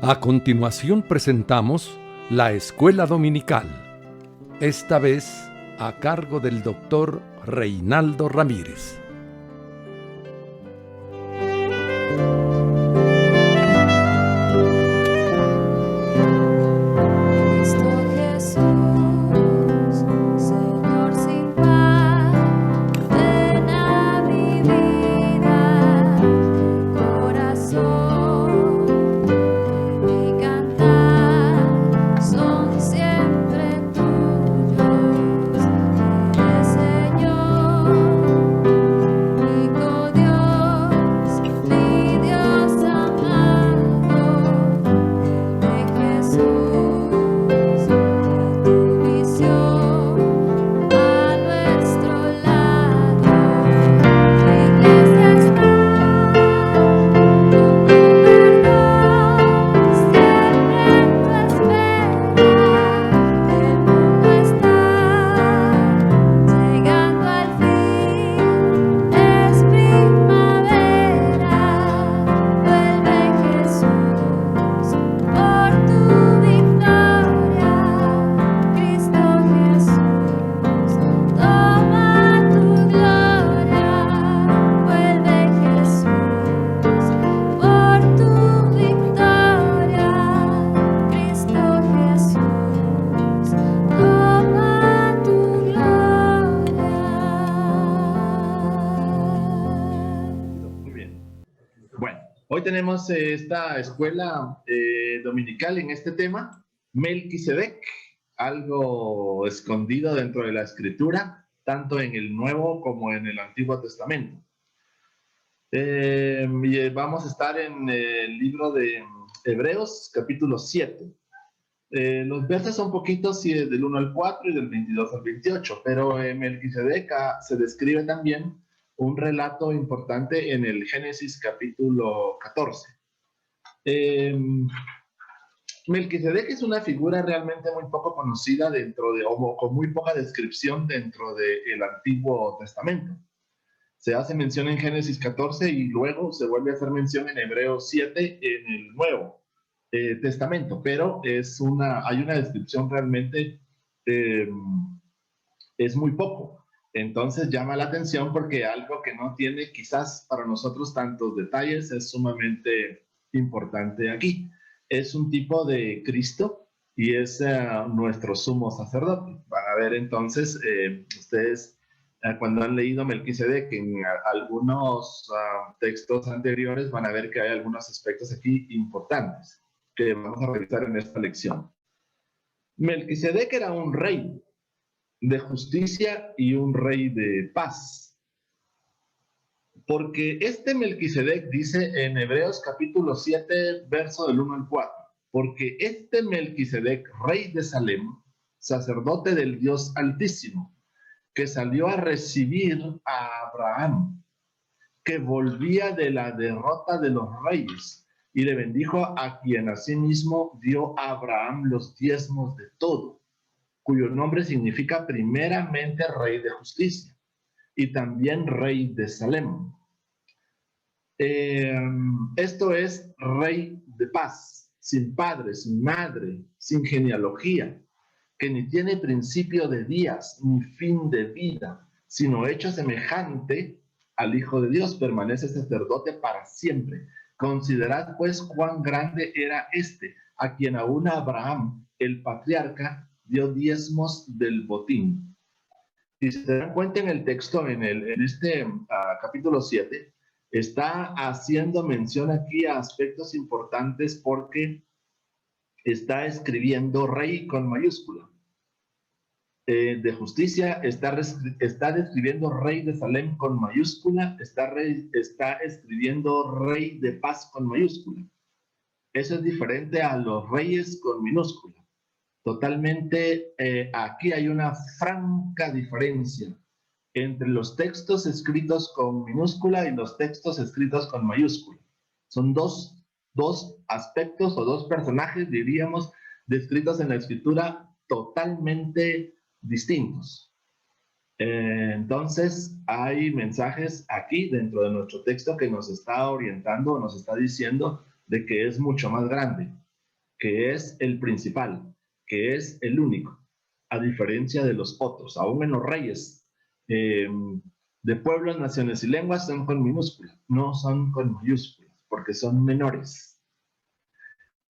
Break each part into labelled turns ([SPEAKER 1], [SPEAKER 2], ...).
[SPEAKER 1] A continuación presentamos la Escuela Dominical, esta vez a cargo del doctor Reinaldo Ramírez.
[SPEAKER 2] Hoy tenemos esta escuela dominical en este tema, Melquisedec, algo escondido dentro de la Escritura, tanto en el Nuevo como en el Antiguo Testamento. Vamos a estar en el libro de Hebreos, capítulo 7. Los versos son poquitos, del 1 al 4 y del 22 al 28, pero Melquisedec se describe también un relato importante en el Génesis capítulo 14. Melquisedec es una figura realmente muy poco conocida o con muy poca descripción dentro del Antiguo Testamento. Se hace mención en Génesis 14 y luego se vuelve a hacer mención en Hebreos 7 en el Nuevo Testamento, pero hay una descripción realmente, es muy poco. Entonces llama la atención porque algo que no tiene quizás para nosotros tantos detalles es sumamente importante aquí. Es un tipo de Cristo y es nuestro sumo sacerdote. Van a ver entonces, ustedes cuando han leído Melquisedec en algunos textos anteriores van a ver que hay algunos aspectos aquí importantes que vamos a revisar en esta lección. Melquisedec era un rey de justicia y un rey de paz. Porque este Melquisedec dice en Hebreos capítulo 7, verso del 1 al 4, porque este Melquisedec, rey de Salem, sacerdote del Dios Altísimo, que salió a recibir a Abraham, que volvía de la derrota de los reyes, y le bendijo a quien asimismo dio a Abraham los diezmos de todo, cuyo nombre significa primeramente rey de justicia y también rey de Salem. Esto es rey de paz, sin padre, sin madre, sin genealogía, que ni tiene principio de días ni fin de vida, sino hecho semejante al Hijo de Dios, permanece sacerdote para siempre. Considerad pues cuán grande era este, a quien aún Abraham, el patriarca, dio diezmos del botín. Si se dan cuenta en el texto, en este capítulo 7, está haciendo mención aquí a aspectos importantes porque está escribiendo rey con mayúscula. De justicia está describiendo rey de Salem con mayúscula, está escribiendo rey de paz con mayúscula. Eso es diferente a los reyes con minúscula. Totalmente, aquí hay una franca diferencia entre los textos escritos con minúscula y los textos escritos con mayúscula. Son dos aspectos o dos personajes, diríamos, descritos en la escritura totalmente distintos. Entonces, hay mensajes aquí dentro de nuestro texto que nos está orientando, nos está diciendo de que es mucho más grande. que es el principal, que es el único, a diferencia de los otros. Aún en los reyes de pueblos, naciones y lenguas son con minúsculas, no son con mayúsculas, porque son menores.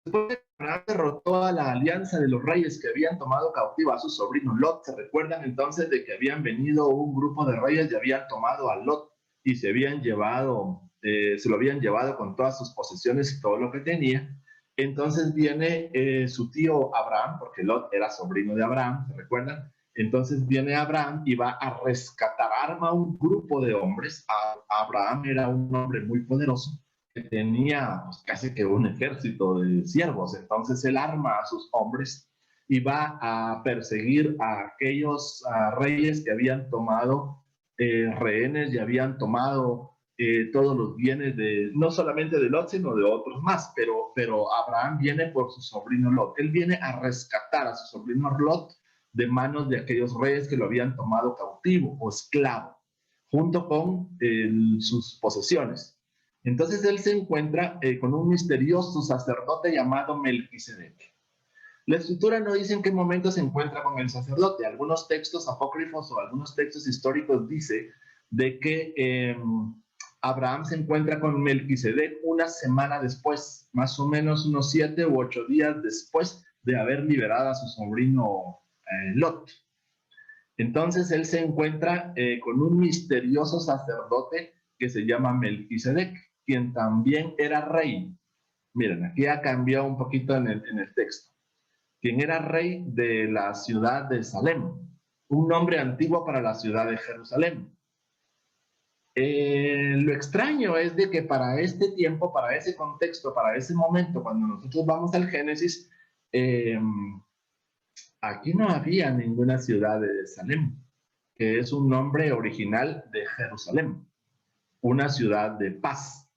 [SPEAKER 2] Después de que Abraham derrotó a la alianza de los reyes que habían tomado cautivo a su sobrino Lot, ¿se recuerdan entonces de que habían venido un grupo de reyes y habían tomado a Lot y se lo habían llevado con todas sus posesiones y todo lo que tenía? Entonces viene su tío Abraham, porque Lot era sobrino de Abraham, ¿se recuerdan? Entonces viene Abraham y va a rescatar, arma un grupo de hombres. Abraham era un hombre muy poderoso, que tenía pues, casi que un ejército de siervos. Entonces él arma a sus hombres y va a perseguir a aquellos reyes que habían tomado rehenes y habían tomado todos los bienes no solamente de Lot, sino de otros más. Pero Abraham viene por su sobrino Lot. Él viene a rescatar a su sobrino Lot de manos de aquellos reyes que lo habían tomado cautivo o esclavo, junto con sus posesiones. Entonces él se encuentra con un misterioso sacerdote llamado Melquisedec. La escritura no dice en qué momento se encuentra con el sacerdote. Algunos textos apócrifos o algunos textos históricos dice de que Abraham se encuentra con Melquisedec una semana después, más o menos unos 7 u 8 días después de haber liberado a su sobrino Lot. Entonces él se encuentra con un misterioso sacerdote que se llama Melquisedec, quien también era rey. Miren, aquí ha cambiado un poquito en el texto. Quien era rey de la ciudad de Salem, un nombre antiguo para la ciudad de Jerusalén. Lo extraño es de que para este tiempo, para ese contexto, para ese momento, cuando nosotros vamos al Génesis, aquí no había ninguna ciudad de Salem, que es un nombre original de Jerusalén, una ciudad de paz.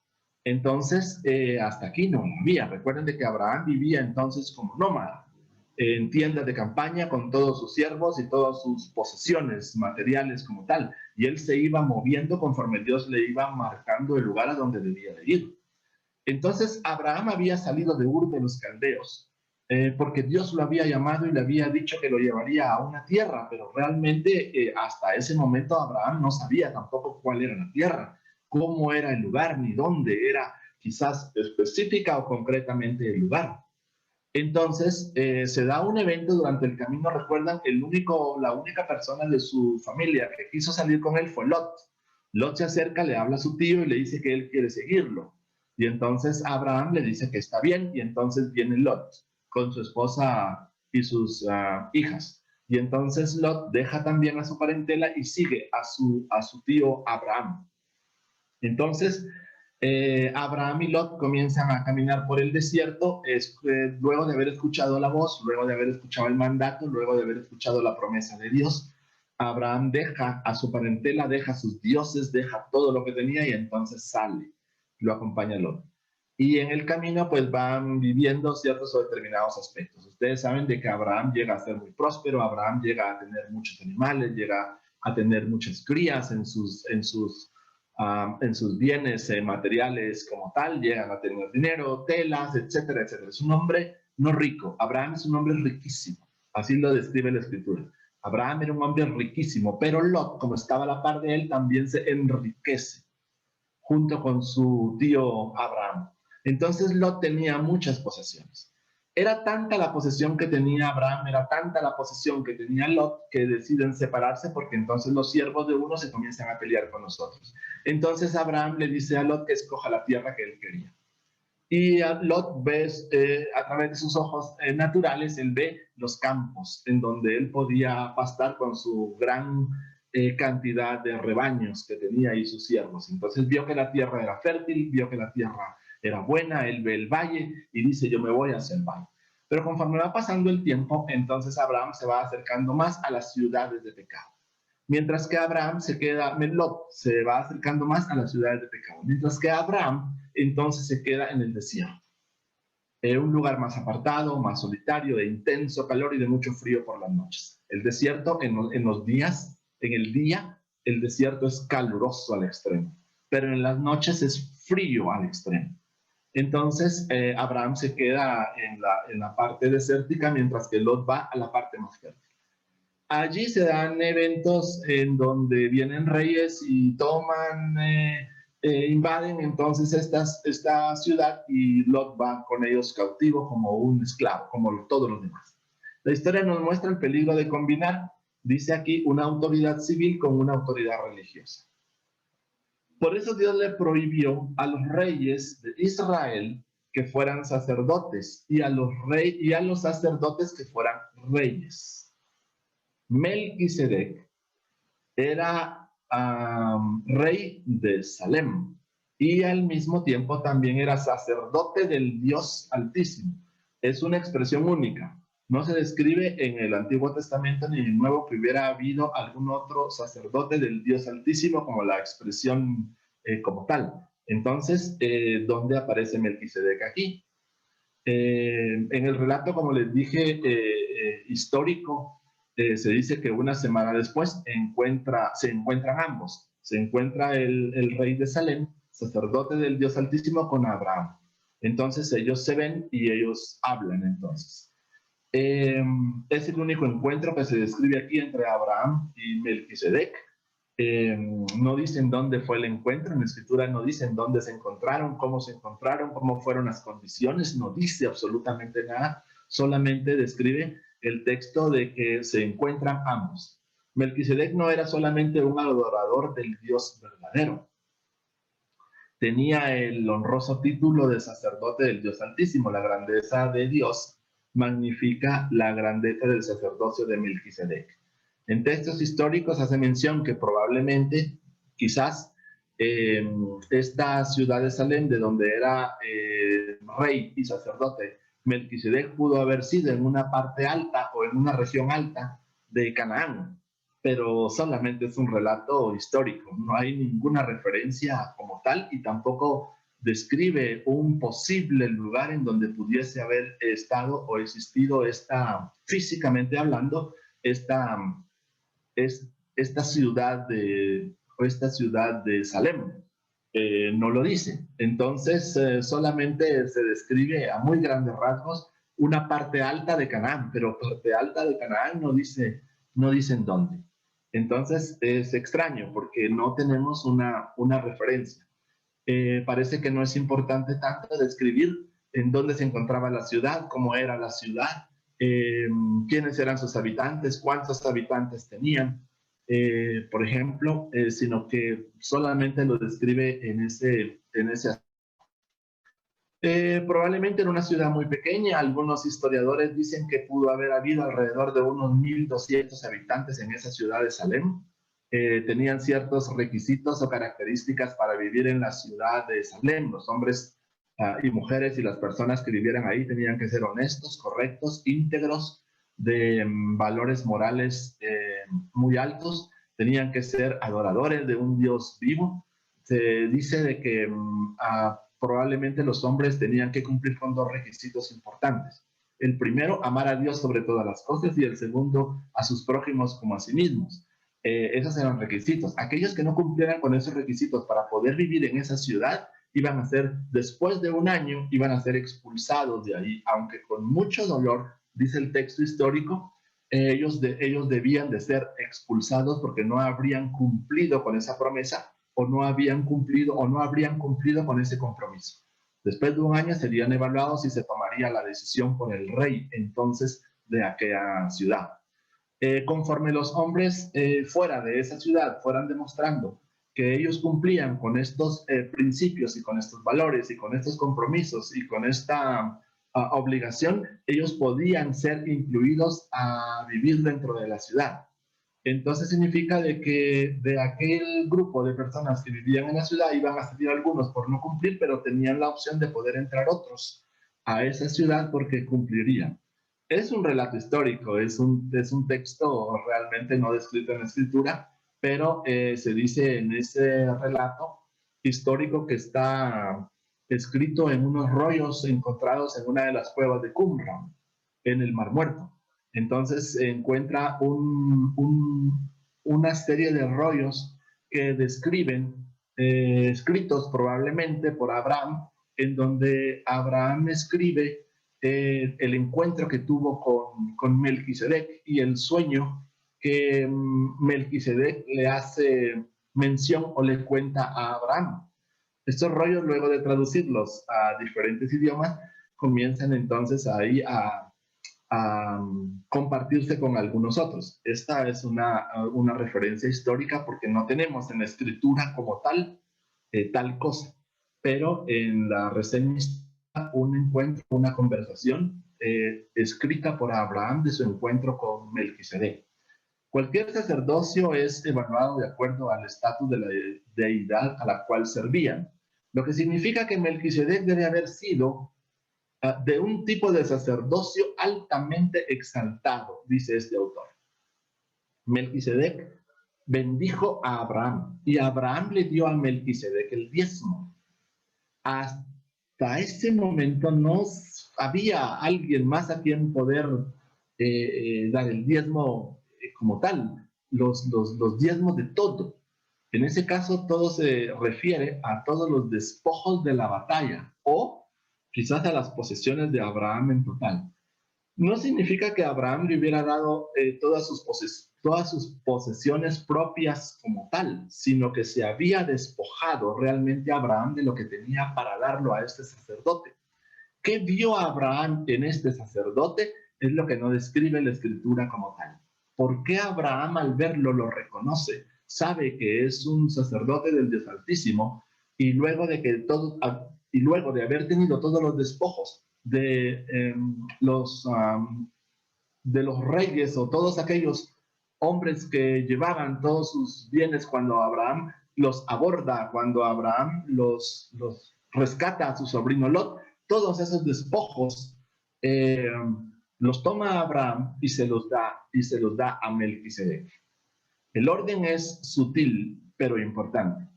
[SPEAKER 2] Entonces, hasta aquí no había. Recuerden de que Abraham vivía entonces como nómada, en tiendas de campaña con todos sus siervos y todas sus posesiones materiales como tal. Y él se iba moviendo conforme Dios le iba marcando el lugar a donde debía de ir. Entonces, Abraham había salido de Ur de los Caldeos, porque Dios lo había llamado y le había dicho que lo llevaría a una tierra, pero realmente hasta ese momento Abraham no sabía tampoco cuál era la tierra, cómo era el lugar, ni dónde era quizás específica o concretamente el lugar. Entonces se da un evento durante el camino. Recuerdan, la única persona de su familia que quiso salir con él fue Lot. Lot se acerca, le habla a su tío y le dice que él quiere seguirlo. Y entonces Abraham le dice que está bien, y entonces viene Lot con su esposa y sus hijas. Y entonces Lot deja también a su parentela y sigue a su tío Abraham. Entonces, Abraham y Lot comienzan a caminar por el desierto luego de haber escuchado la voz, luego de haber escuchado el mandato, luego de haber escuchado la promesa de Dios. Abraham deja a su parentela, deja a sus dioses, deja todo lo que tenía y entonces sale, lo acompaña Lot. Y en el camino pues van viviendo ciertos o determinados aspectos. Ustedes saben de que Abraham llega a ser muy próspero, Abraham llega a tener muchos animales, llega a tener muchas crías en sus bienes materiales como tal, llegan a tener dinero, telas, etcétera, etcétera. Es un hombre no rico. Abraham es un hombre riquísimo. Así lo describe la escritura. Abraham era un hombre riquísimo, pero Lot, como estaba a la par de él, también se enriquece junto con su tío Abraham. Entonces Lot tenía muchas posesiones. Era tanta la posesión que tenía Abraham, era tanta la posesión que tenía Lot, que deciden separarse porque entonces los siervos de uno se comienzan a pelear con los otros. Entonces Abraham le dice a Lot que escoja la tierra que él quería. Y Lot ve, a través de sus ojos naturales, él ve los campos en donde él podía pastar con su gran cantidad de rebaños que tenía y sus siervos. Entonces vio que la tierra era fértil, vio que la tierra era buena, él ve el valle y dice, yo me voy hacia el valle. Pero conforme va pasando el tiempo, entonces Abraham se va acercando más a las ciudades de pecado. Mientras que Lot se va acercando más a las ciudades de pecado. Mientras que Abraham entonces se queda en el desierto. Un lugar más apartado, más solitario, de intenso calor y de mucho frío por las noches. El desierto en el día, el desierto es caluroso al extremo, pero en las noches es frío al extremo. Entonces, Abraham se queda en la parte desértica, mientras que Lot va a la parte más fértil. Allí se dan eventos en donde vienen reyes y toman, invaden entonces esta ciudad, y Lot va con ellos cautivo como un esclavo, como todos los demás. La historia nos muestra el peligro de combinar, dice aquí, una autoridad civil con una autoridad religiosa. Por eso Dios le prohibió a los reyes de Israel que fueran sacerdotes, y a los sacerdotes que fueran reyes. Melquisedec era rey de Salem, y al mismo tiempo también era sacerdote del Dios Altísimo. Es una expresión única. No se describe en el Antiguo Testamento ni en el Nuevo que hubiera habido algún otro sacerdote del Dios Altísimo como la expresión como tal. Entonces, ¿dónde aparece Melquisedec aquí? En el relato, como les dije, histórico, se dice que una semana después se encuentran ambos. Se encuentra el rey de Salem, sacerdote del Dios Altísimo, con Abraham. Entonces ellos se ven y ellos hablan entonces. Es el único encuentro que se describe aquí entre Abraham y Melquisedec. No dicen dónde fue el encuentro, en la escritura no dicen dónde se encontraron, cómo fueron las condiciones, no dice absolutamente nada, solamente describe el texto de que se encuentran ambos. Melquisedec no era solamente un adorador del Dios verdadero, tenía el honroso título de sacerdote del Dios Altísimo. La grandeza de Dios magnifica la grandeza del sacerdocio de Melquisedec. En textos históricos hace mención que probablemente, quizás, esta ciudad de Salem, de donde era rey y sacerdote, Melquisedec pudo haber sido en una parte alta o en una región alta de Canaán, pero solamente es un relato histórico, no hay ninguna referencia como tal, y tampoco describe un posible lugar en donde pudiese haber estado o existido físicamente hablando, esta ciudad de Salem. No lo dice. Entonces, solamente se describe a muy grandes rasgos una parte alta de Canaán, pero parte alta de Canaán no dicen dónde. Entonces, es extraño porque no tenemos una referencia. Parece que no es importante tanto describir en dónde se encontraba la ciudad, cómo era la ciudad, quiénes eran sus habitantes, cuántos habitantes tenían, por ejemplo, sino que solamente lo describe en ese probablemente en una ciudad muy pequeña. Algunos historiadores dicen que pudo haber habido alrededor de unos 1,200 habitantes en esa ciudad de Salem. Tenían ciertos requisitos o características para vivir en la ciudad de Salem. Los hombres y mujeres y las personas que vivieran ahí tenían que ser honestos, correctos, íntegros, de valores morales muy altos, tenían que ser adoradores de un Dios vivo. Se dice de que probablemente los hombres tenían que cumplir con dos requisitos importantes. El primero, amar a Dios sobre todas las cosas, y el segundo, a sus prójimos como a sí mismos. Esos eran requisitos. Aquellos que no cumplieran con esos requisitos para poder vivir en esa ciudad, iban a ser, después de un año, iban a ser expulsados de ahí, aunque con mucho dolor, dice el texto histórico, ellos debían de ser expulsados porque no habrían cumplido con esa promesa, o no habrían cumplido con ese compromiso. Después de un año serían evaluados y se tomaría la decisión por el rey entonces de aquella ciudad. Conforme los hombres fuera de esa ciudad fueran demostrando que ellos cumplían con estos principios y con estos valores y con estos compromisos y con esta obligación, ellos podían ser incluidos a vivir dentro de la ciudad. Entonces significa de que de aquel grupo de personas que vivían en la ciudad iban a salir algunos por no cumplir, pero tenían la opción de poder entrar otros a esa ciudad porque cumplirían. Es un relato histórico, es un texto realmente no descrito en la escritura, pero se dice en ese relato histórico que está escrito en unos rollos encontrados en una de las cuevas de Qumran, en el Mar Muerto. Entonces se encuentra una serie de rollos que describen, escritos probablemente por Abraham, en donde Abraham escribe el encuentro que tuvo con Melquisedec y el sueño que Melquisedec le hace mención o le cuenta a Abraham. Estos rollos, luego de traducirlos a diferentes idiomas, comienzan entonces ahí a compartirse con algunos otros. Esta es una referencia histórica porque no tenemos en la escritura como tal cosa, pero en la reseña está un encuentro, una conversación escrita por Abraham de su encuentro con Melquisedec. Cualquier sacerdocio es evaluado de acuerdo al estatus de la deidad a la cual servían, lo que significa que Melquisedec debe haber sido de un tipo de sacerdocio altamente exaltado, dice este autor. Melquisedec bendijo a Abraham y Abraham le dio a Melquisedec el diezmo. Hasta ese momento no había alguien más a quien poder dar el diezmo como tal, los diezmos de todo. En ese caso, todo se refiere a todos los despojos de la batalla o quizás a las posesiones de Abraham en total. No significa que Abraham le hubiera dado todas sus posesiones propias como tal, sino que se había despojado realmente Abraham de lo que tenía para darlo a este sacerdote. ¿Qué vio Abraham en este sacerdote? Es lo que no describe la escritura como tal. ¿Por qué Abraham al verlo lo reconoce? Sabe que es un sacerdote del Dios Altísimo y luego de haber tenido todos los despojos de los reyes o todos aquellos hombres que llevaban todos sus bienes cuando Abraham los aborda, cuando Abraham los rescata a su sobrino Lot, todos esos despojos los toma Abraham y se los da a Melquisedec. El orden es sutil, pero importante.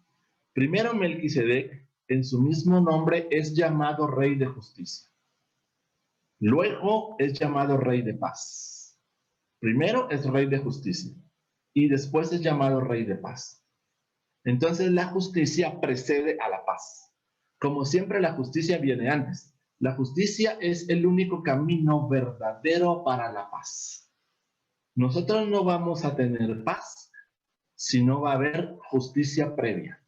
[SPEAKER 2] Primero, Melquisedec, en su mismo nombre, es llamado Rey de Justicia. Luego es llamado Rey de Paz. Primero es Rey de Justicia y después es llamado Rey de Paz. Entonces la justicia precede a la paz. Como siempre, la justicia viene antes. La justicia es el único camino verdadero para la paz. Nosotros no vamos a tener paz si no va a haber justicia previa.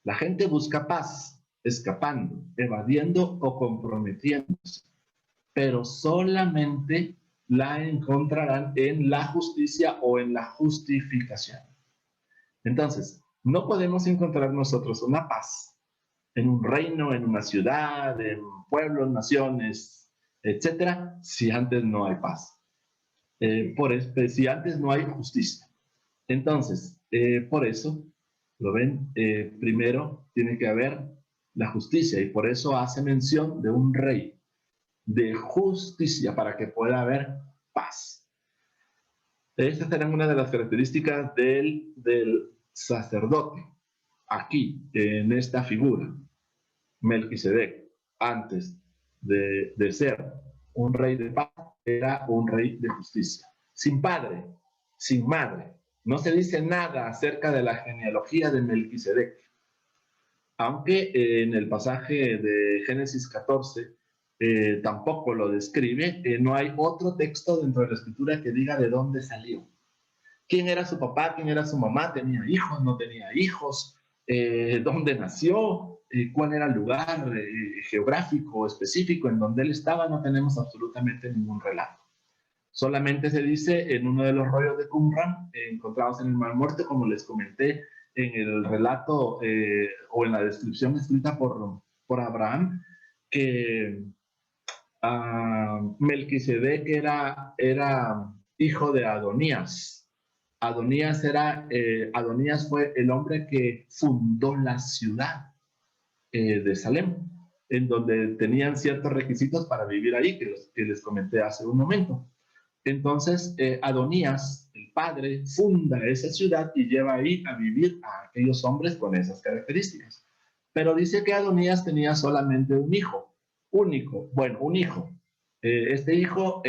[SPEAKER 2] La gente busca paz escapando, evadiendo o comprometiéndose, pero solamente la encontrarán en la justicia o en la justificación. Entonces, no podemos encontrar nosotros una paz en un reino, en una ciudad, en pueblos, naciones, etcétera, si antes no hay paz. Si antes no hay justicia. Entonces, por eso, lo ven, primero tiene que haber la justicia y por eso hace mención de un rey de justicia para que pueda haber paz. Estas serán una de las características del sacerdote. Aquí, en esta figura, Melquisedec, antes de ser un rey de paz, era un rey de justicia. Sin padre, sin madre. No se dice nada acerca de la genealogía de Melquisedec. Aunque en el pasaje de Génesis 14 tampoco lo describe, no hay otro texto dentro de la escritura que diga de dónde salió. ¿Quién era su papá? ¿Quién era su mamá? ¿Tenía hijos? ¿No tenía hijos? ¿Dónde nació? ¿Cuál era el lugar geográfico específico en donde él estaba? No tenemos absolutamente ningún relato. Solamente se dice en uno de los rollos de Qumran, encontrados en el Mar Muerto, como les comenté, en el relato o en la descripción escrita por Abraham, que Melquisedec era hijo de Adonías. Adonías fue el hombre que fundó la ciudad de Salem, en donde tenían ciertos requisitos para vivir ahí, que les comenté hace un momento. Entonces, Adonías, el padre, funda esa ciudad y lleva ahí a vivir a aquellos hombres con esas características. Pero dice que Adonías tenía solamente un hijo, único, bueno, un hijo. Este hijo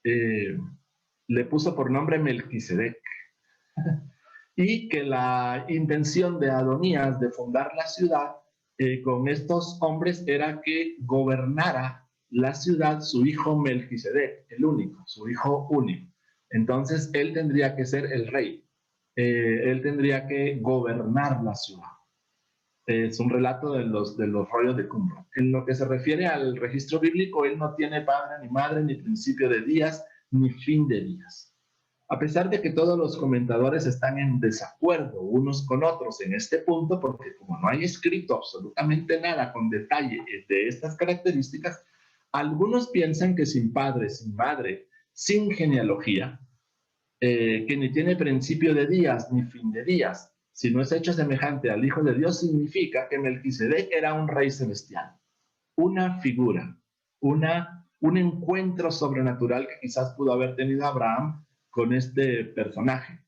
[SPEAKER 2] le puso por nombre Melquisedec. Y que la intención de Adonías de fundar la ciudad con estos hombres era que gobernara la ciudad su hijo Melquisedec, el único, su hijo único. Entonces él tendría que ser el rey, él tendría que gobernar la ciudad. Es un relato de los rollos de Qumran. En lo que se refiere al registro bíblico, él no tiene padre ni madre, ni principio de días, ni fin de días. A pesar de que todos los comentadores están en desacuerdo unos con otros en este punto, porque como no hay escrito absolutamente nada con detalle de estas características, algunos piensan que sin padre, sin madre, sin genealogía, que ni tiene principio de días ni fin de días, si no es hecho semejante al Hijo de Dios, significa que Melquisedec era un rey celestial, una figura, un encuentro sobrenatural que quizás pudo haber tenido Abraham con este personaje,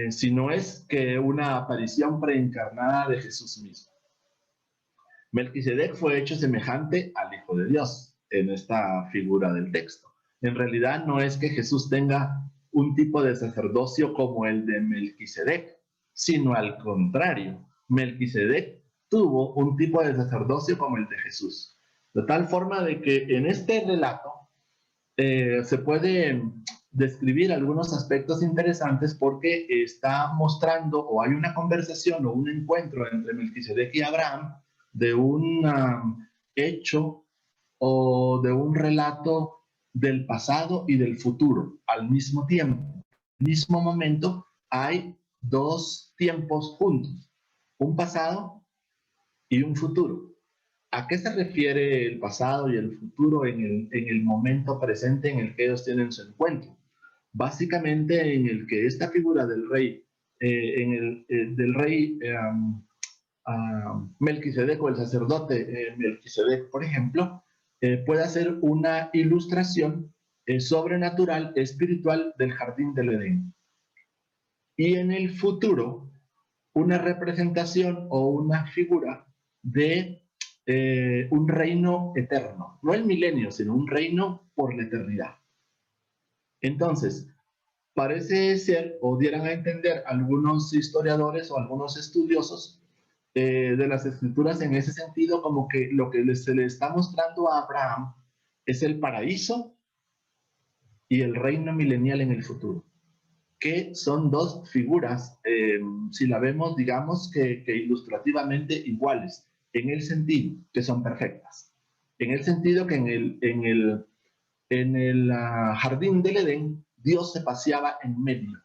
[SPEAKER 2] si no es que una aparición preencarnada de Jesús mismo. Melquisedec fue hecho semejante al Hijo de Dios en esta figura del texto. En realidad no es que Jesús tenga un tipo de sacerdocio como el de Melquisedec, sino al contrario, Melquisedec tuvo un tipo de sacerdocio como el de Jesús. De tal forma de que en este relato se puede describir algunos aspectos interesantes porque está mostrando o hay una conversación o un encuentro entre Melquisedec y Abraham de un hecho o de un relato del pasado y del futuro al mismo tiempo. En el mismo momento hay dos tiempos juntos, un pasado y un futuro. ¿A qué se refiere el pasado y el futuro en el momento presente en el que ellos tienen su encuentro? Básicamente en el que esta figura del rey, Melquisedec o el sacerdote Melquisedec, por ejemplo, puede hacer una ilustración sobrenatural, espiritual del jardín del Edén. Y en el futuro, una representación o una figura de un reino eterno, no el milenio, sino un reino por la eternidad. Entonces, parece ser, o dieran a entender algunos historiadores o algunos estudiosos de las escrituras en ese sentido, como que lo que se le está mostrando a Abraham es el paraíso y el reino milenial en el futuro, que son dos figuras, si la vemos, digamos que ilustrativamente iguales, en el sentido que son perfectas, en el sentido que en el jardín del Edén, Dios se paseaba en medio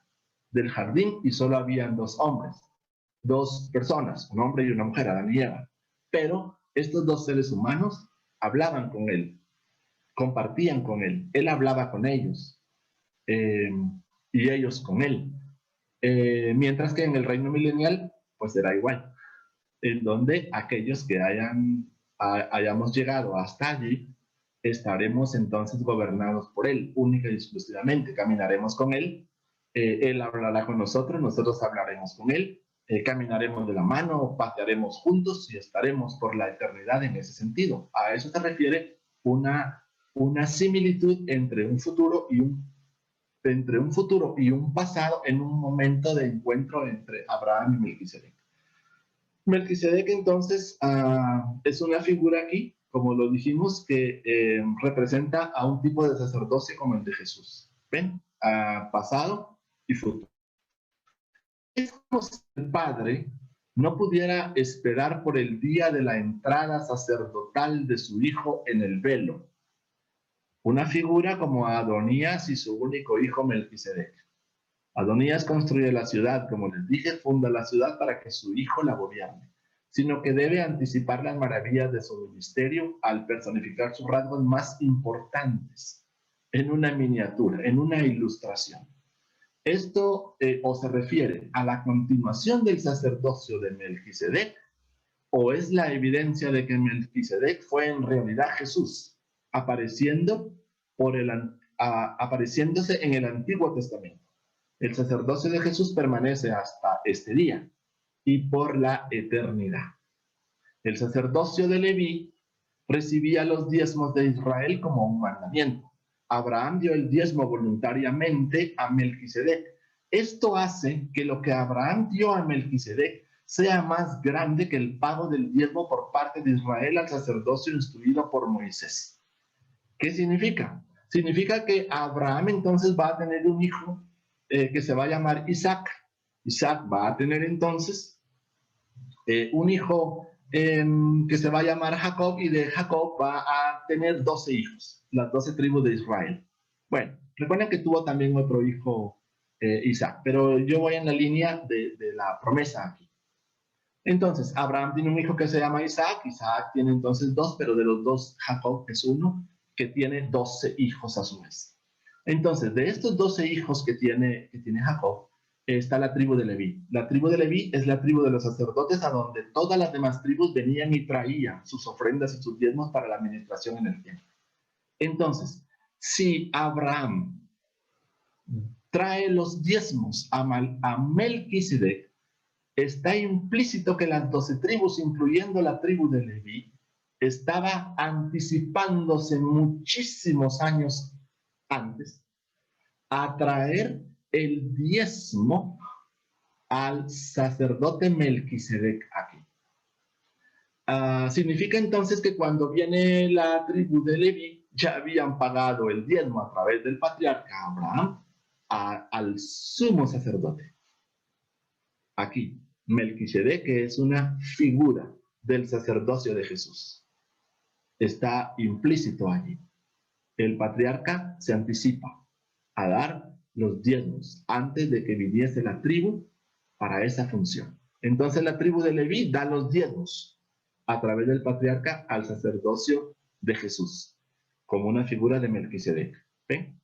[SPEAKER 2] del jardín y solo habían dos hombres, dos personas, un hombre y una mujer, Adán y Eva. Pero estos dos seres humanos hablaban con él, compartían con él hablaba con ellos y ellos con él. Mientras que en el reino milenial, pues será igual, en donde aquellos que hayamos llegado hasta allí, estaremos entonces gobernados por él, única y exclusivamente. Caminaremos con él, él hablará con nosotros, nosotros hablaremos con él, caminaremos de la mano, pasearemos juntos y estaremos por la eternidad en ese sentido. A eso se refiere una similitud entre un futuro y un pasado en un momento de encuentro entre Abraham y Melquisedec. Melquisedec entonces es una figura aquí, como lo dijimos, que representa a un tipo de sacerdocio como el de Jesús. ¿Ven? Pasado y futuro. Es como si el Padre no pudiera esperar por el día de la entrada sacerdotal de su Hijo en el velo. Una figura como Adonías y su único hijo Melquisedec. Adonías construye la ciudad, como les dije, funda la ciudad para que su hijo la gobierne, sino que debe anticipar las maravillas de su ministerio al personificar sus rasgos más importantes en una miniatura, en una ilustración. Esto o se refiere a la continuación del sacerdocio de Melquisedec, o es la evidencia de que Melquisedec fue en realidad Jesús, apareciéndose en el Antiguo Testamento. El sacerdocio de Jesús permanece hasta este día y por la eternidad. El sacerdocio de Leví recibía los diezmos de Israel como un mandamiento. Abraham dio el diezmo voluntariamente a Melquisedec. Esto hace que lo que Abraham dio a Melquisedec sea más grande que el pago del diezmo por parte de Israel al sacerdocio instruido por Moisés. ¿Qué significa? Significa que Abraham entonces va a tener un hijo que se va a llamar Isaac. Isaac va a tener entonces un hijo que se va a llamar Jacob, y de Jacob va a tener 12 hijos, las 12 tribus de Israel. Bueno, recuerden que tuvo también otro hijo Isaac, pero yo voy en la línea de la promesa aquí. Entonces, Abraham tiene un hijo que se llama Isaac. Isaac tiene entonces dos, pero de los dos, Jacob es uno, que tiene 12 hijos a su vez. Entonces, de estos 12 hijos que tiene Jacob, está la tribu de Leví. La tribu de Leví es la tribu de los sacerdotes, a donde todas las demás tribus venían y traían sus ofrendas y sus diezmos para la administración en el templo. Entonces, si Abraham trae los diezmos a Melquisedec, está implícito que las 12 tribus, incluyendo la tribu de Leví, estaba anticipándose muchísimos años antes a traer el diezmo al sacerdote Melquisedec aquí. Significa entonces que cuando viene la tribu de Leví, ya habían pagado el diezmo a través del patriarca Abraham al sumo sacerdote. Aquí, Melquisedec, que es una figura del sacerdocio de Jesús, está implícito allí. El patriarca se anticipa a dar los diezmos antes de que viniese la tribu para esa función. Entonces la tribu de Leví da los diezmos a través del patriarca al sacerdocio de Jesús, como una figura de Melquisedec. ¿Ven?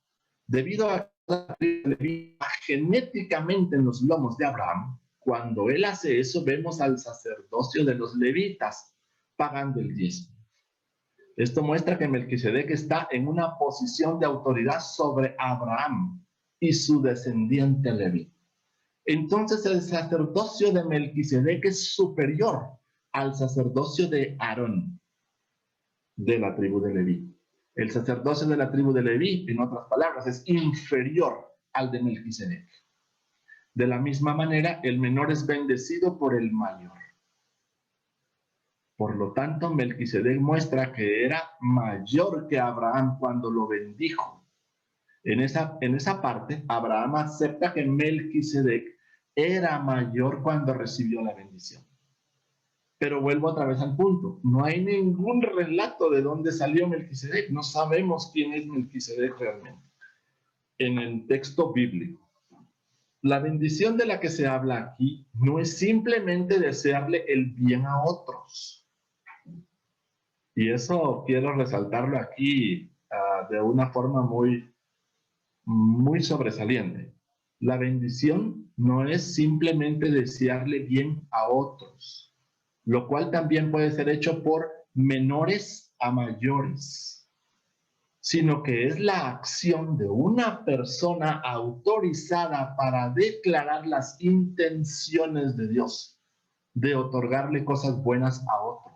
[SPEAKER 2] Debido a que la tribu de Leví va genéticamente en los lomos de Abraham, cuando él hace eso, vemos al sacerdocio de los levitas pagando el diezmo. Esto muestra que Melquisedec está en una posición de autoridad sobre Abraham y su descendiente Leví. Entonces el sacerdocio de Melquisedec es superior al sacerdocio de Aarón, de la tribu de Leví. El sacerdocio de la tribu de Leví, en otras palabras, es inferior al de Melquisedec. De la misma manera, el menor es bendecido por el mayor. Por lo tanto, Melquisedec muestra que era mayor que Abraham cuando lo bendijo. En esa parte, Abraham acepta que Melquisedec era mayor cuando recibió la bendición. Pero vuelvo otra vez al punto. No hay ningún relato de dónde salió Melquisedec. No sabemos quién es Melquisedec realmente en el texto bíblico. La bendición de la que se habla aquí no es simplemente desearle el bien a otros. Y eso quiero resaltarlo aquí de una forma muy sobresaliente. La bendición no es simplemente desearle bien a otros, lo cual también puede ser hecho por menores a mayores, sino que es la acción de una persona autorizada para declarar las intenciones de Dios, de otorgarle cosas buenas a otro.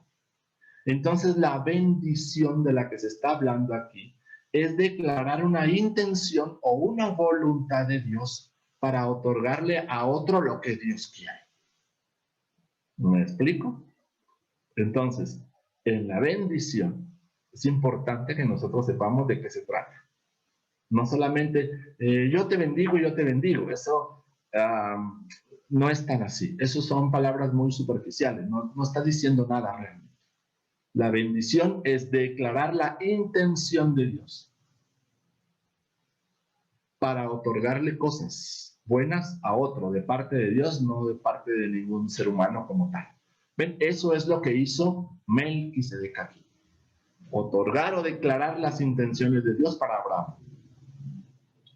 [SPEAKER 2] Entonces, la bendición de la que se está hablando aquí es declarar una intención o una voluntad de Dios para otorgarle a otro lo que Dios quiere. ¿Me explico? Entonces, en la bendición es importante que nosotros sepamos de qué se trata. No solamente yo te bendigo, eso no es tan así. Eso son palabras muy superficiales, no está diciendo nada realmente. La bendición es declarar la intención de Dios para otorgarle cosas buenas a otro, de parte de Dios, no de parte de ningún ser humano como tal. ¿Ven? Eso es lo que hizo Melquisedec aquí. Otorgar o declarar las intenciones de Dios para Abraham.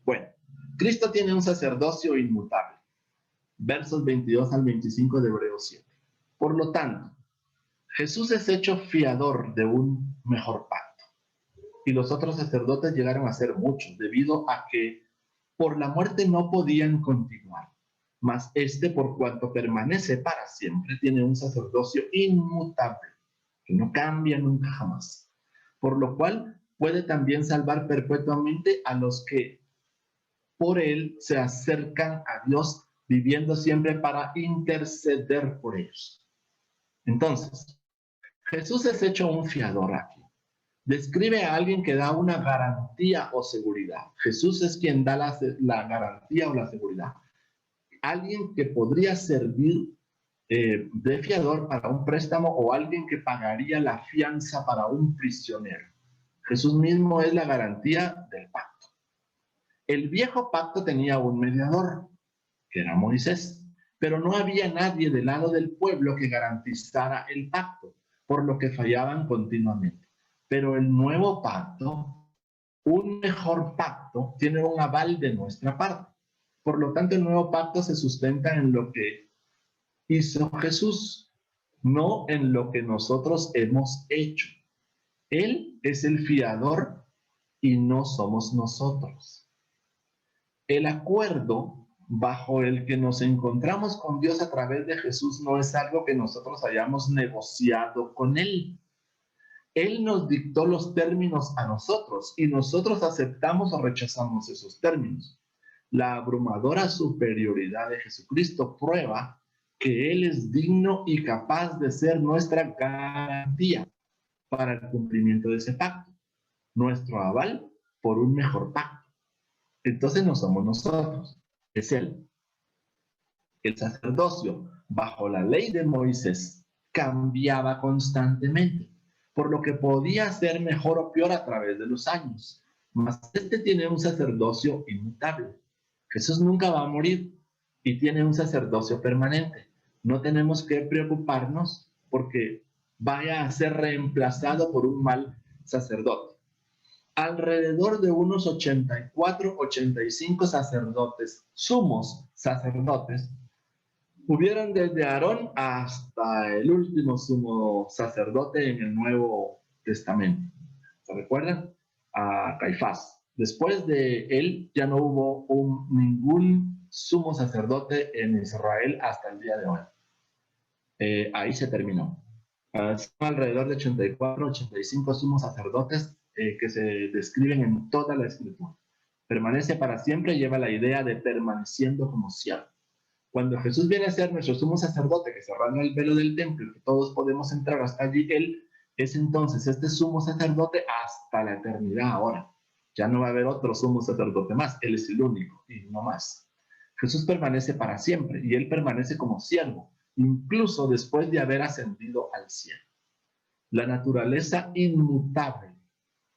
[SPEAKER 2] Bueno, Cristo tiene un sacerdocio inmutable. Versos 22 al 25 de Hebreos 7. Por lo tanto, Jesús es hecho fiador de un mejor pacto. Y los otros sacerdotes llegaron a ser muchos, debido a que por la muerte no podían continuar. Mas este, por cuanto permanece para siempre, tiene un sacerdocio inmutable, que no cambia nunca jamás. Por lo cual puede también salvar perpetuamente a los que por él se acercan a Dios viviendo siempre para interceder por ellos. Entonces, Jesús es hecho un fiador aquí. Describe a alguien que da una garantía o seguridad. Jesús es quien da la garantía o la seguridad. Alguien que podría servir de fiador para un préstamo o alguien que pagaría la fianza para un prisionero. Jesús mismo es la garantía del pacto. El viejo pacto tenía un mediador, que era Moisés, pero no había nadie del lado del pueblo que garantizara el pacto, por lo que fallaban continuamente. Pero el nuevo pacto, un mejor pacto, tiene un aval de nuestra parte. Por lo tanto, el nuevo pacto se sustenta en lo que hizo Jesús, no en lo que nosotros hemos hecho. Él es el fiador y no somos nosotros. El acuerdo bajo el que nos encontramos con Dios a través de Jesús no es algo que nosotros hayamos negociado con Él. Él nos dictó los términos a nosotros y nosotros aceptamos o rechazamos esos términos. La abrumadora superioridad de Jesucristo prueba que Él es digno y capaz de ser nuestra garantía para el cumplimiento de ese pacto, nuestro aval por un mejor pacto. Entonces no somos nosotros, es Él. El sacerdocio, bajo la ley de Moisés, cambiaba constantemente, por lo que podía ser mejor o peor a través de los años. Mas este tiene un sacerdocio inmutable. Jesús nunca va a morir y tiene un sacerdocio permanente. No tenemos que preocuparnos porque vaya a ser reemplazado por un mal sacerdote. Alrededor de unos 84, 85 sacerdotes, sumos sacerdotes, hubieron desde Aarón hasta el último sumo sacerdote en el Nuevo Testamento. ¿Se recuerdan? A Caifás. Después de él ya no hubo ningún sumo sacerdote en Israel hasta el día de hoy. Ahí se terminó. Son alrededor de 84, 85 sumos sacerdotes que se describen en toda la Escritura. Permanece para siempre lleva la idea de permaneciendo como siervo. Cuando Jesús viene a ser nuestro sumo sacerdote, que cerrando el velo del templo, que todos podemos entrar hasta allí, Él es entonces este sumo sacerdote hasta la eternidad ahora. Ya no va a haber otro sumo sacerdote más, Él es el único y no más. Jesús permanece para siempre y Él permanece como siervo, incluso después de haber ascendido al cielo. La naturaleza inmutable,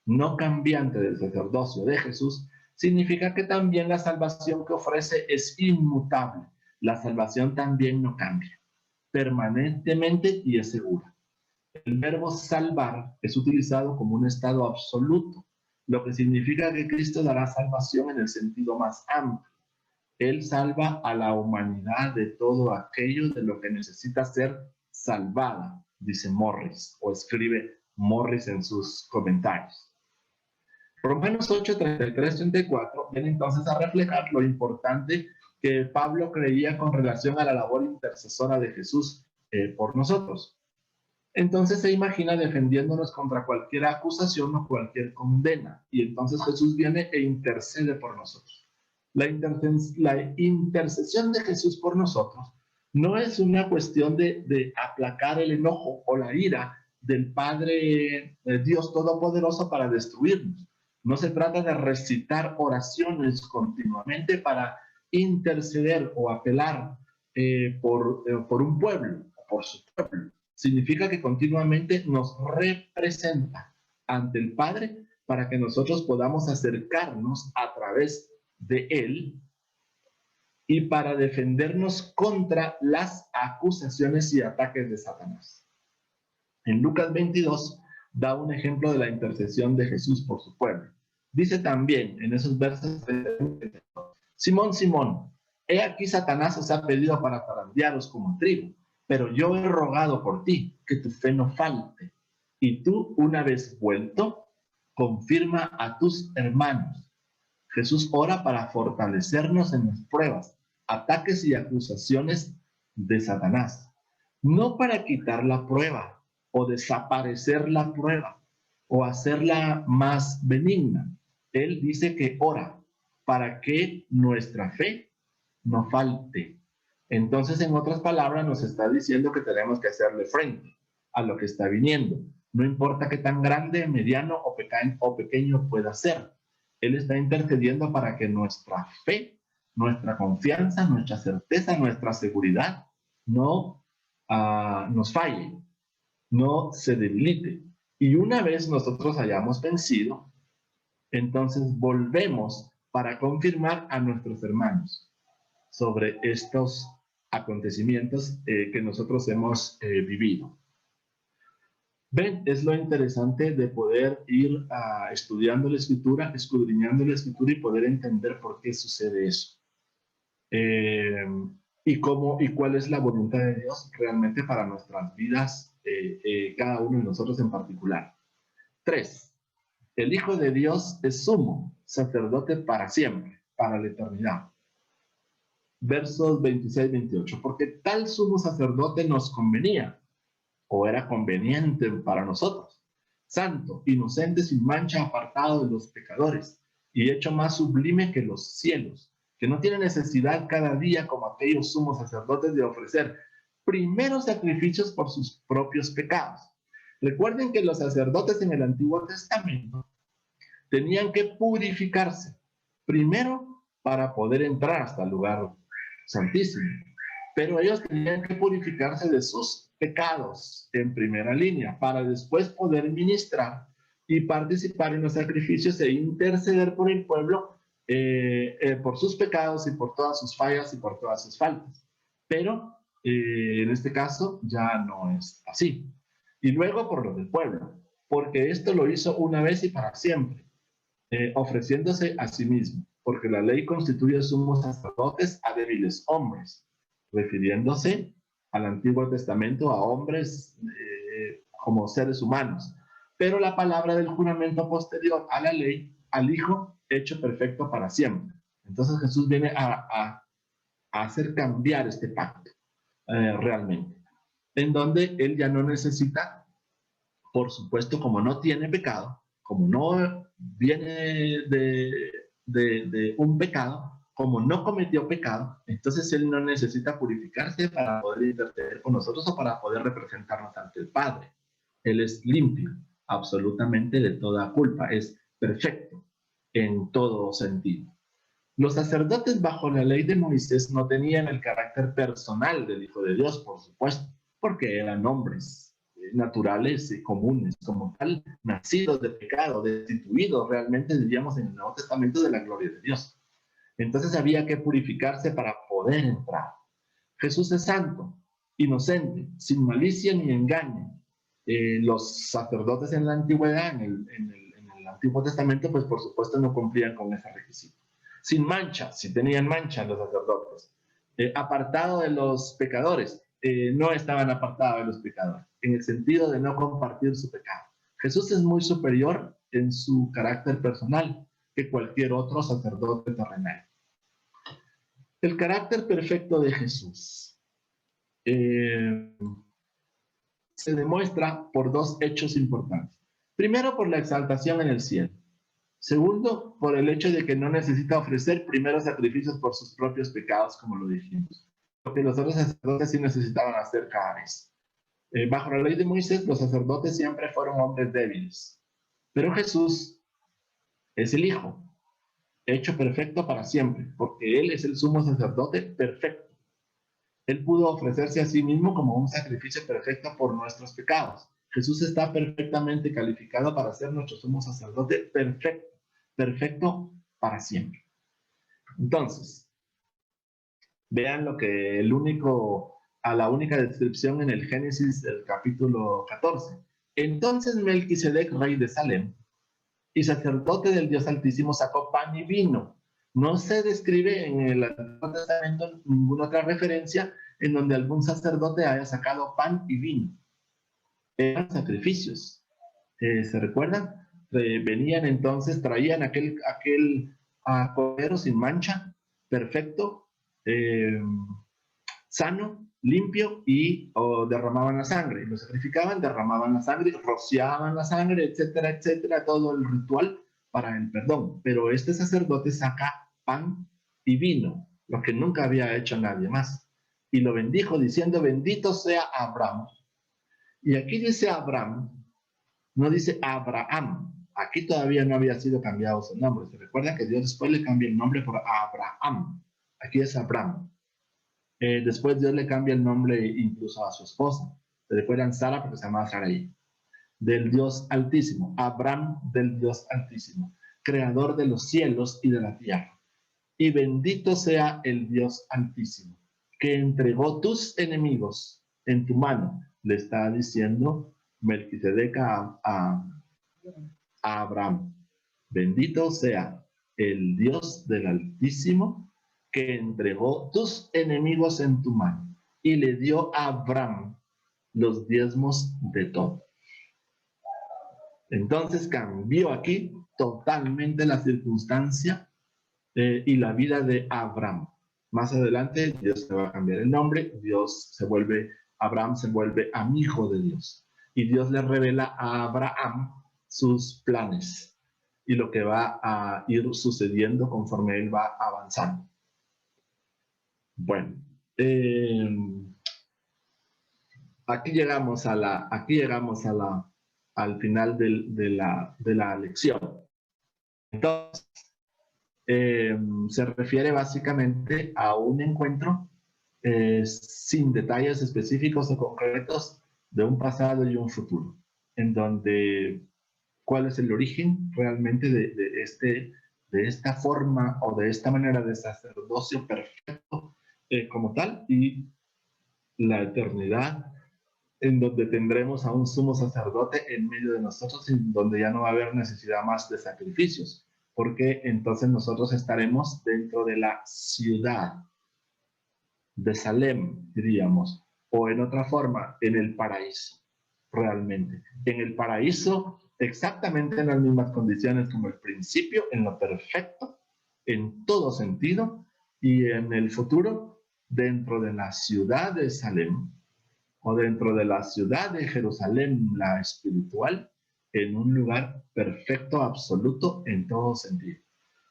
[SPEAKER 2] no cambiante del sacerdocio de Jesús, significa que también la salvación que ofrece es inmutable. La salvación también no cambia, permanentemente y es segura. El verbo salvar es utilizado como un estado absoluto, lo que significa que Cristo dará salvación en el sentido más amplio. Él salva a la humanidad de todo aquello de lo que necesita ser salvada, dice Morris, o escribe Morris en sus comentarios. Romanos 8, 33, 34 viene entonces a reflejar lo importante que Pablo creía con relación a la labor intercesora de Jesús por nosotros. Entonces se imagina defendiéndonos contra cualquier acusación o cualquier condena. Y entonces Jesús viene e intercede por nosotros. La intercesión de Jesús por nosotros no es una cuestión de aplacar el enojo o la ira del Padre Dios Todopoderoso para destruirnos. No se trata de recitar oraciones continuamente para interceder o apelar por un pueblo, por su pueblo. Significa que continuamente nos representa ante el Padre para que nosotros podamos acercarnos a través de Él y para defendernos contra las acusaciones y ataques de Satanás. En Lucas 22 da un ejemplo de la intercesión de Jesús por su pueblo. Dice también en esos versos: Simón, Simón, he aquí Satanás os ha pedido para zarandearos como trigo, pero yo he rogado por ti que tu fe no falte. Y tú, una vez vuelto, confirma a tus hermanos. Jesús ora para fortalecernos en las pruebas, ataques y acusaciones de Satanás. No para quitar la prueba o desaparecer la prueba o hacerla más benigna. Él dice que ora para que nuestra fe no falte. Entonces, en otras palabras, nos está diciendo que tenemos que hacerle frente a lo que está viniendo. No importa qué tan grande, mediano o pequeño pueda ser. Él está intercediendo para que nuestra fe, nuestra confianza, nuestra certeza, nuestra seguridad no nos falle, no se debilite. Y una vez nosotros hayamos vencido, entonces volvemos para confirmar a nuestros hermanos sobre estos acontecimientos que nosotros hemos vivido. Ven, es lo interesante de poder ir estudiando la Escritura, escudriñando la Escritura y poder entender por qué sucede eso. Y cuál es la voluntad de Dios realmente para nuestras vidas, cada uno de nosotros en particular. 3. El Hijo de Dios es sumo sacerdote para siempre, para la eternidad. Versos 26-28. Porque tal sumo sacerdote nos convenía, o era conveniente para nosotros, santo, inocente, sin mancha, apartado de los pecadores, y hecho más sublime que los cielos, que no tiene necesidad cada día, como aquellos sumos sacerdotes, de ofrecer primeros sacrificios por sus propios pecados. Recuerden que los sacerdotes en el Antiguo Testamento tenían que purificarse, primero para poder entrar hasta el lugar santísimo, pero ellos tenían que purificarse de sus pecados en primera línea para después poder ministrar y participar en los sacrificios e interceder por el pueblo, por sus pecados y por todas sus fallas y por todas sus faltas. Pero en este caso ya no es así. Y luego por lo del pueblo, porque esto lo hizo una vez y para siempre, ofreciéndose a sí mismo, porque la ley constituye sumos sacerdotes a débiles hombres, refiriéndose al Antiguo Testamento a hombres como seres humanos. Pero la palabra del juramento posterior a la ley, al Hijo hecho perfecto para siempre. Entonces Jesús viene a hacer cambiar este pacto realmente, en donde Él ya no necesita, por supuesto, como no tiene pecado, como no viene de un pecado, como no cometió pecado, entonces Él no necesita purificarse para poder interceder con nosotros o para poder representarnos ante el Padre. Él es limpio absolutamente de toda culpa, es perfecto en todo sentido. Los sacerdotes bajo la ley de Moisés no tenían el carácter personal del Hijo de Dios, por supuesto, porque eran hombres naturales y comunes, como tal, nacidos de pecado, destituidos realmente, diríamos en el Nuevo Testamento, de la gloria de Dios. Entonces había que purificarse para poder entrar. Jesús es santo, inocente, sin malicia ni engaño. Los sacerdotes en la antigüedad, en el Antiguo Testamento, pues por supuesto no cumplían con ese requisito. Sin mancha, si tenían mancha los sacerdotes. Apartado de los pecadores, no estaban apartados de los pecadores, en el sentido de no compartir su pecado. Jesús es muy superior en su carácter personal que cualquier otro sacerdote terrenal. El carácter perfecto de Jesús se demuestra por dos hechos importantes. Primero, por la exaltación en el cielo. Segundo, por el hecho de que no necesita ofrecer primeros sacrificios por sus propios pecados, como lo dijimos. Porque los otros sacerdotes sí necesitaban hacer cada vez. Bajo la ley de Moisés, los sacerdotes siempre fueron hombres débiles. Pero Jesús es el Hijo, hecho perfecto para siempre, porque Él es el sumo sacerdote perfecto. Él pudo ofrecerse a sí mismo como un sacrificio perfecto por nuestros pecados. Jesús está perfectamente calificado para ser nuestro sumo sacerdote perfecto, perfecto para siempre. Entonces, vean lo que la única descripción en el Génesis del capítulo 14. Entonces Melquisedec, rey de Salem, y sacerdote del Dios Altísimo, sacó pan y vino. No se describe en el Antiguo Testamento ninguna otra referencia en donde algún sacerdote haya sacado pan y vino. Eran sacrificios. ¿Se recuerdan? Venían entonces, traían aquel cordero sin mancha, perfecto, sano, limpio, y derramaban la sangre. Lo sacrificaban, derramaban la sangre, rociaban la sangre, etcétera, etcétera, todo el ritual para el perdón. Pero este sacerdote saca pan y vino, lo que nunca había hecho nadie más. y lo bendijo diciendo, bendito sea Abraham. Y aquí dice Abraham, no dice Abraham. Aquí todavía no había sido cambiado su nombre. ¿Se recuerda que Dios después le cambia el nombre por Abraham? Aquí es Abraham. Después Dios le cambia el nombre incluso a su esposa. ¿Se recuerdan? Sara, porque se llamaba Sarai. Del Dios Altísimo. Abraham del Dios Altísimo. Creador de los cielos y de la tierra. Y bendito sea el Dios Altísimo, que entregó tus enemigos en tu mano. Le está diciendo Melquisedec a Abraham. Bendito sea el Dios del Altísimo, que entregó tus enemigos en tu mano. Y le dio a Abraham los diezmos de todo. Entonces cambió aquí totalmente la circunstancia y la vida de Abraham. Más adelante Dios le va a cambiar el nombre, Abraham se vuelve amigo de Dios. Y Dios le revela a Abraham sus planes y lo que va a ir sucediendo conforme él va avanzando. Bueno, aquí llegamos al final de la lección. Entonces, se refiere básicamente a un encuentro sin detalles específicos o concretos de un pasado y un futuro, en donde cuál es el origen realmente de esta forma o de esta manera de sacerdocio perfecto como tal, y la eternidad en donde tendremos a un sumo sacerdote en medio de nosotros, en donde ya no va a haber necesidad más de sacrificios, porque entonces nosotros estaremos dentro de la ciudad de Salem, diríamos, o en otra forma, en el paraíso, realmente. En el paraíso, exactamente en las mismas condiciones como el principio, en lo perfecto, en todo sentido, y en el futuro, dentro de la ciudad de Salem, o dentro de la ciudad de Jerusalén, la espiritual, en un lugar perfecto, absoluto, en todo sentido.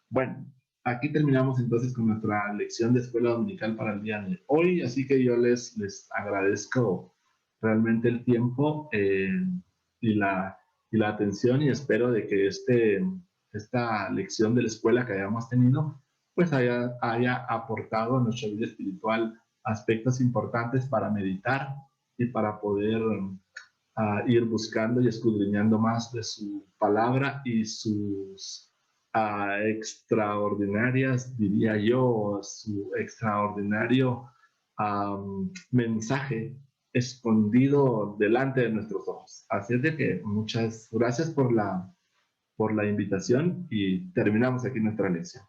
[SPEAKER 2] Bueno, aquí terminamos entonces con nuestra lección de escuela dominical para el día de hoy, así que yo les agradezco realmente el tiempo y la atención, y espero de que esta lección de la escuela que hayamos tenido pues haya aportado a nuestra vida espiritual aspectos importantes para meditar y para poder ir buscando y escudriñando más de su palabra y sus extraordinarias, diría yo, su extraordinario mensaje escondido delante de nuestros ojos. Así es de que muchas gracias por la invitación y terminamos aquí nuestra lección.